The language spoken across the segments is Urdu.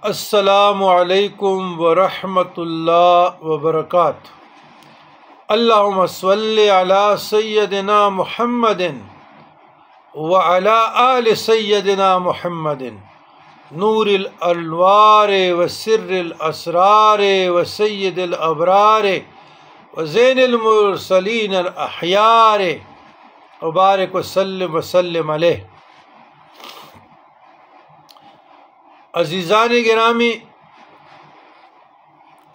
السلام علیکم ورحمۃ اللہ وبرکاتہ۔ اللہم صلی علی سیدنا محمد وعلی آل سیدنا محمد نور الانوار وسر الاسرار وسید الابرار وزین المرسلین الاحیار وبارک وسلم وسلم علیہ۔ عزیزان گرامی،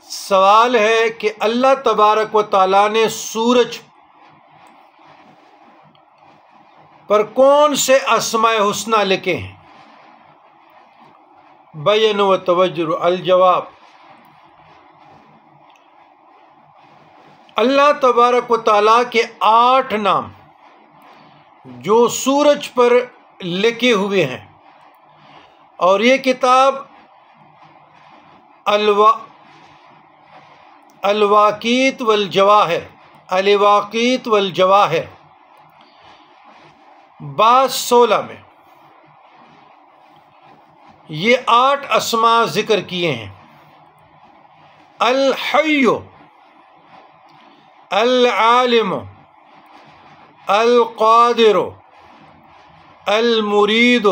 سوال ہے کہ اللہ تبارک و تعالیٰ نے سورج پر کون سے اسماء حسنی لکھے ہیں؟ بین و توجہ۔ الجواب، اللہ تبارک و تعالیٰ کے 8 نام جو سورج پر لکھے ہوئے ہیں، اور یہ کتاب الواقیت والجواہر الواقیت والجواہر باب 16 میں یہ 8 اسماء ذکر کیے ہیں۔ الحی، العالم، القادر، المرید،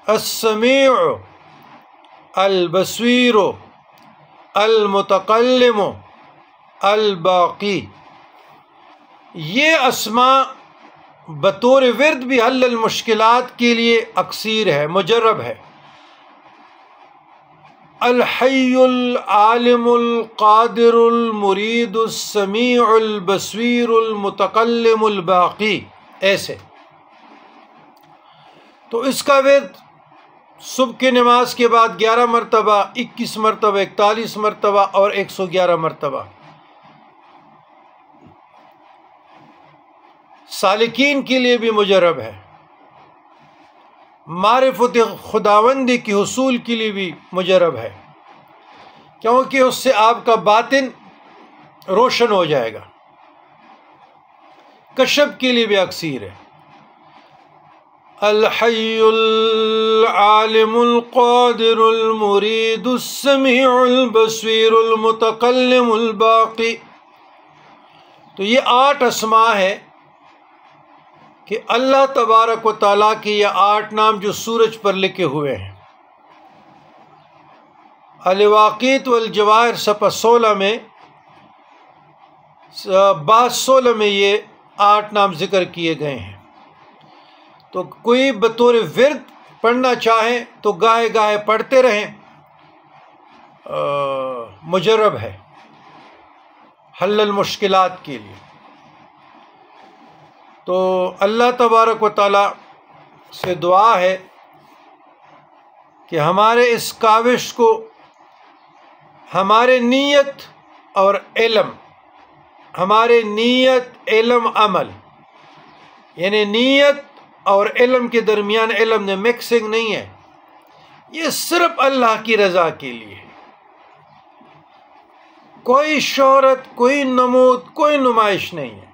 السمیع، البصیر، المتکلم، الباقی۔ یہ اسماء بطور ورد بھی حل المشکلات کے لیے اکثیر ہے، مجرب ہے۔ الحی، العالم، القادر، المرید، السمیع، البصیر، المتکلم، الباقی، ایسے۔ تو اس کا ورد صبح کی نماز کے بعد 11 مرتبہ، 21 مرتبہ، 41 مرتبہ اور 111 مرتبہ۔ سالکین کے لیے بھی مجرب ہے، معرفت خداوندی کے حصول کے لیے بھی مجرب ہے، کیونکہ اس سے آپ کا باطن روشن ہو جائے گا۔ کشف کے لیے بھی اکثیر ہے۔ الحی، العالم، القادر، المرید، السمیع، البصیر، المتکلم، الباقی۔ تو یہ 8 اسماء ہے کہ اللہ تبارک و تعالیٰ کے یہ 8 نام جو سورج پر لکھے ہوئے ہیں۔ الواقیت والجواہر صفحہ 16 میں باب 16 میں یہ 8 نام ذکر کیے گئے ہیں۔ تو کوئی بطور ورد پڑھنا چاہیں تو گاہے گاہے پڑھتے رہیں، مجرب ہے حل المشکلات کے لیے۔ تو اللہ تبارک و تعالیٰ سے دعا ہے کہ ہمارے اس کاوش کو، ہمارے نیت اور علم، ہمارے نیت، علم، عمل، یعنی نیت اور علم کے درمیان علم میں مکسنگ نہیں ہے، یہ صرف اللہ کی رضا کے لیے ہے۔ کوئی شہرت، کوئی نمود، کوئی نمائش نہیں ہے،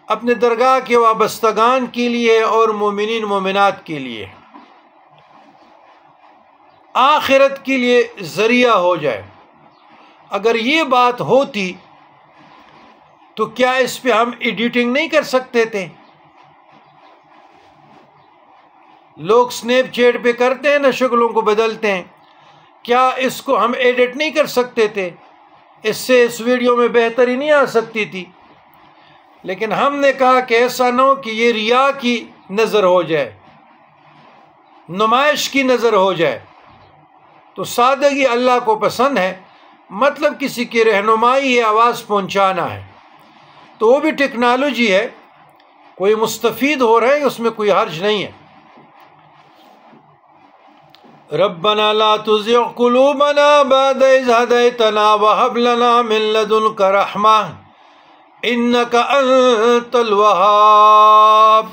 اپنے درگاہ کے وابستگان کے لیے اور مومنین مومنات کے لیے، آخرت کے لیے ذریعہ ہو جائے۔ اگر یہ بات ہوتی تو کیا اس پہ ہم ایڈیٹنگ نہیں کر سکتے تھے؟ لوگ سنیپ چیٹ پہ کرتے ہیں نا، شکلوں کو بدلتے ہیں، کیا اس کو ہم ایڈٹ نہیں کر سکتے تھے؟ اس سے اس ویڈیو میں بہتری نہیں آ سکتی تھی؟ لیکن ہم نے کہا کہ ایسا نہ ہو کہ یہ ریا کی نظر ہو جائے، نمائش کی نظر ہو جائے۔ تو سادگی اللہ کو پسند ہے، مطلب کسی کی رہنمائی ہے، آواز پہنچانا ہے، تو وہ بھی ٹیکنالوجی ہے، کوئی مستفید ہو رہے ہیں، اس میں کوئی حرج نہیں ہے۔ ربنا لا تزغ قلوبنا بعد إذ هديتنا وهب لنا من لدنك رحمة إنك أنت الوهاب۔